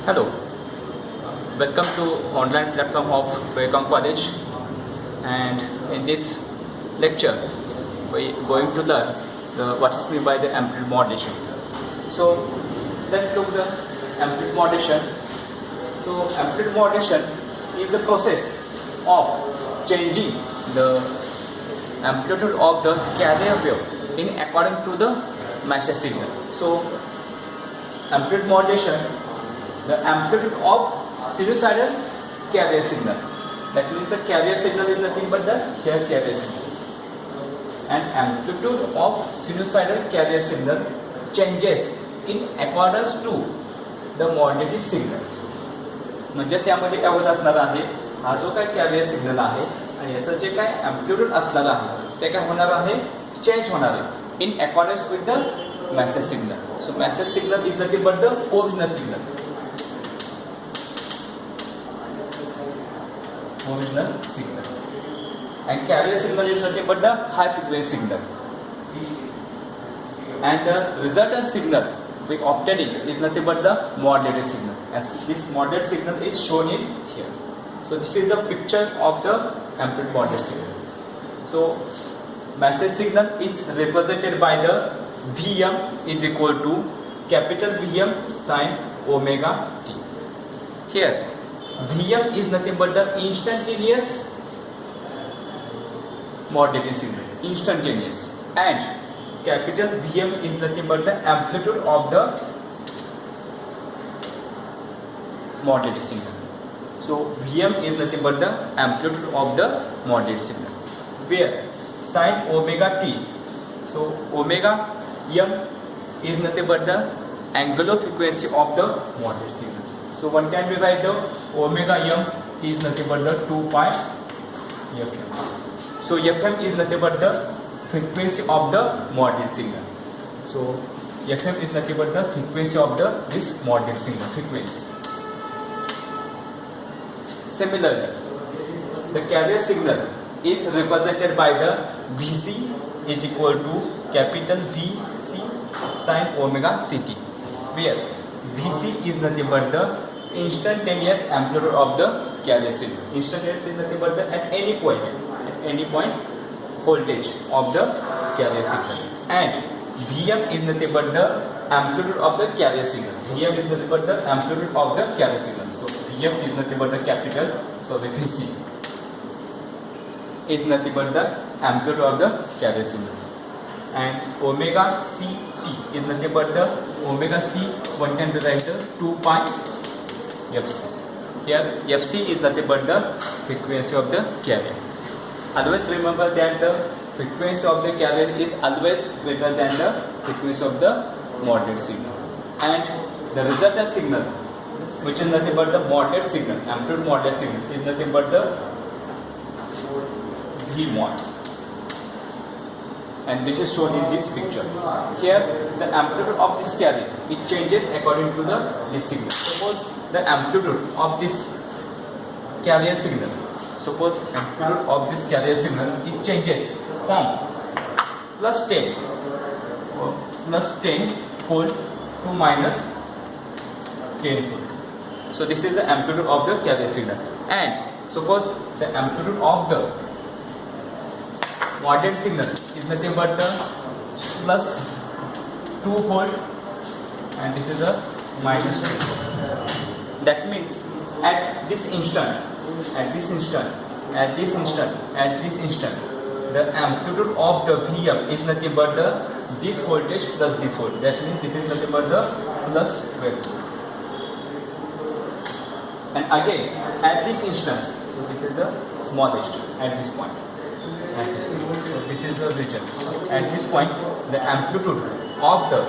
Hello, welcome to online platform of Vivekanand College, and in this lecture we are going to learn what is meant by the amplitude modulation. So let's look the amplitude modulation. So amplitude modulation is the process of changing the amplitude of the carrier wave in according to the message signal. So amplitude modulation, the amplitude of sinusoidal carrier signal. That means the carrier signal is nothing but the here carrier signal. And amplitude of sinusoidal carrier signal changes in accordance to the modulated signal. म्हणजे यामध्ये काय होत असणार आहे, हा जो काय career signal आहे आणि याचं जे काय अँप्लिट्यूड असणार आहे ते काय होणार आहे, चेंज होणार आहे इन accordance with the message signal. So message signal is nothing but the original signal. Original signal, and carrier signal is nothing but the high frequency signal, and the resultant signal we obtaining is nothing but the modulated signal, as this modulated signal is shown in here. So this is the picture of the amplitude modulated signal. So message signal is represented by the Vm is equal to capital Vm sin omega t. Here Vm is nothing but the instantaneous modulated signal, instantaneous, and capital Vm is nothing but the amplitude of the modulated signal. So Vm is nothing but the amplitude of the modulated signal, where sin omega t, so omega m is nothing but the angular frequency of the modulated signal. So one can rewrite the omega m is nothing but the 2 pi fm. So fm is nothing but the frequency of the modulated signal. So fm is nothing but the frequency of this modulated signal frequency. Similarly, the carrier signal is represented by the Vc is equal to capital Vc sin omega ct, where Vc is nothing but the instantaneous amplitude of the carrier signal. Instantaneous is nothing but the at any point voltage of the carrier signal, and Vm is nothing but the amplitude of the carrier signal. Vm is nothing but the amplitude of the carrier signal. So Vm is nothing but the capital, so Vc is nothing but the amplitude of the carrier signal, and omega ct is nothing but the omega c, one can derive the 2 pi fc. Here fc is nothing but the frequency of the carrier. Always remember that the frequency of the carrier is always greater than the frequency of the modulated signal, and the resultant signal, which is nothing but the modulated signal, amplitude modulated signal, is nothing but the V mod, and this is shown in this picture. Here the amplitude of this carrier, it changes according to this signal. Suppose the amplitude of this carrier signal, it changes from plus 10 volt to minus 10 volt. So this is the amplitude of the carrier signal, and suppose the amplitude of the modulated signal is nothing but the plus 2 volt, and this is a minus 2. That means at this instant, the amplitude of the Vm is nothing but the this voltage plus this voltage. That means this is nothing but the plus 12. And again at this instance, so this is the smallest at this point. So this is the region. At this point, the amplitude of the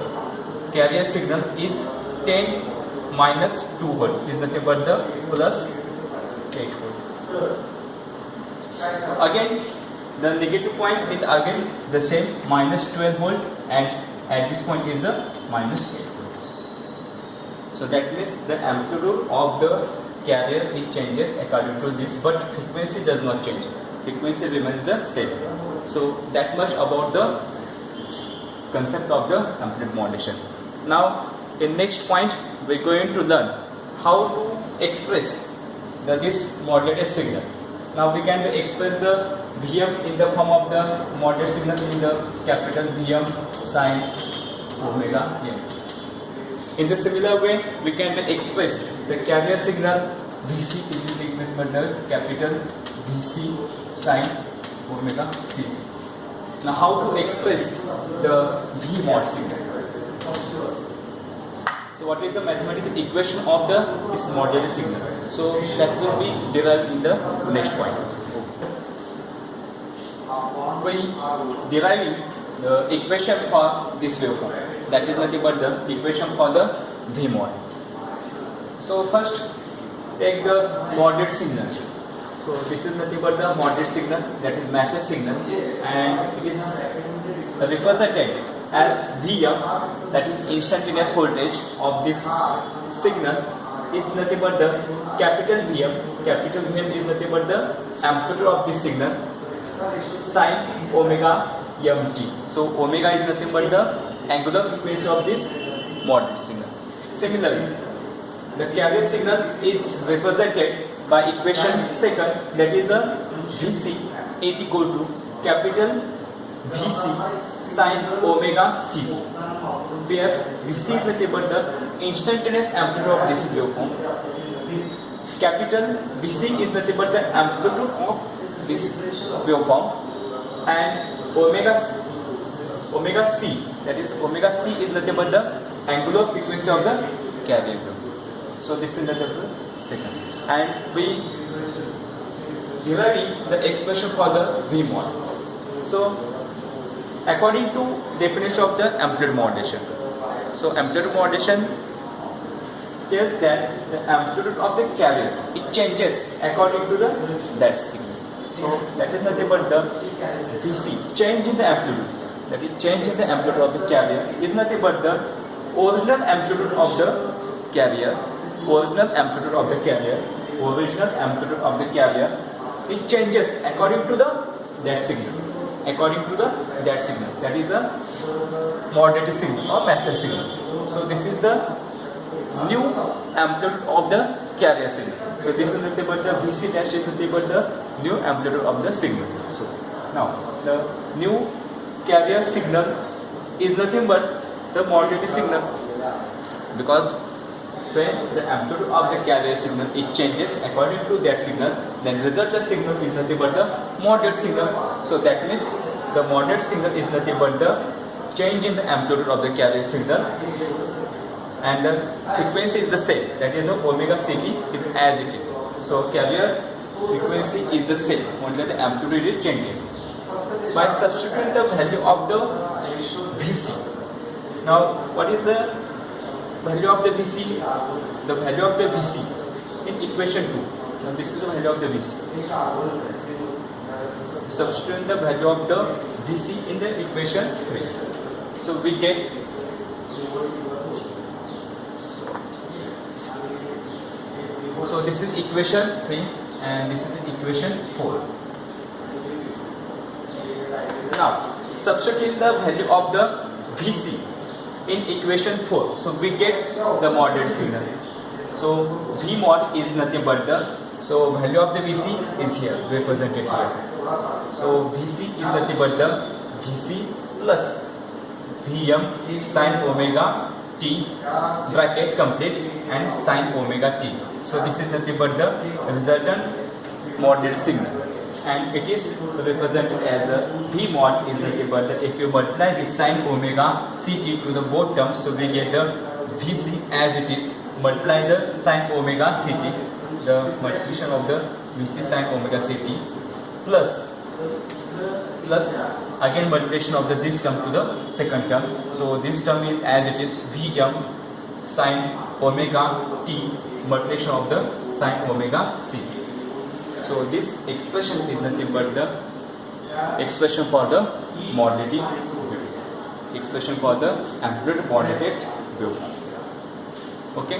carrier signal is 10 minus 2 volt, is nothing but the plus 8 volt. Again, the negative point is again the same, minus 12 volt, and at this point is the minus 8 volt. So that means the amplitude of the carrier, it changes according to this, but frequency does not change. Frequency remains the same. So that much about the concept of the amplitude modulation. Now in next point we are going to learn how to express this modulated signal. Now we can express the Vm in the form of the modulated signal in the capital Vm sine omega m. In the similar way, we can express the carrier signal Vc is equal to the capital Vc sine omega c. Now how to express the V mod signal? So what is the mathematical equation of this modulated signal? So that will be derived in the next point. We deriving the equation for this waveform. That is nothing but the equation for the V mod. So first take the modulated signal. So this is nothing but the modulated signal, that is message signal, and it is represented as Vm, that is instantaneous voltage of this signal, is nothing but the capital Vm. Capital Vm is nothing but the amplitude of this signal sine omega mt. So omega is nothing but the angular frequency of this modulated signal. Similarly, the carrier signal is represented by equation second, that is a Vc is equal to capital Vc sine omega c, where Vc is nothing but the instantaneous amplitude of this waveform. Capital Vc is nothing but the amplitude of this waveform, and omega c, that is omega c is nothing but the angular frequency of the carrier wave. So this is the second, and we deriving the expression for the V mod. So according to definition of the amplitude modulation, so amplitude modulation tells that the amplitude of the carrier, it changes according to that signal. So that is nothing but the Vc, change in the amplitude, that is change in the amplitude of the carrier is nothing but the original amplitude of the carrier, original amplitude of the carrier, it changes according to that signal, that is a modulated signal or passive signal. So this is the new amplitude of the carrier signal. So this is nothing but the Vc dash is nothing but the new amplitude of the signal. So now the new carrier signal is nothing but the modulated signal, because when the amplitude of the carrier signal it changes according to that signal, then resultant signal is nothing but the modulated signal. So that means the modulated signal is nothing but the change in the amplitude of the carrier signal, and the frequency is the same, that is the omega ct is as it is. So carrier frequency is the same, only the amplitude changes. By substituting the value of the Vc, now what is the value of the Vc? The value of the Vc in equation 2. Now this is the value of the Vc. Substituting the value of the Vc in the equation 3. So we get so this is equation 3 and this is equation 4. Now substituting the value of the Vc in equation 4, so we get the modulated signal. So V mod is nothing but the, so value of the Vc is here represented here. So Vc is nothing but the Vc plus Vm sin omega t bracket complete and sin omega t. So this is nothing but the resultant modulated signal, and it is represented as a V mod is nothing but the, if you multiply the sin omega ct to the both terms, so we get the Vc as it is, multiply the sin omega ct, the multiplication of the Vc sin omega ct, plus again multiplication of this term to the second term. So this term is as it is Vm sin omega t multiplication of the sin omega ct. So this expression is nothing but the expression for the modulated wave, expression for the amplitude modulated wave. Okay.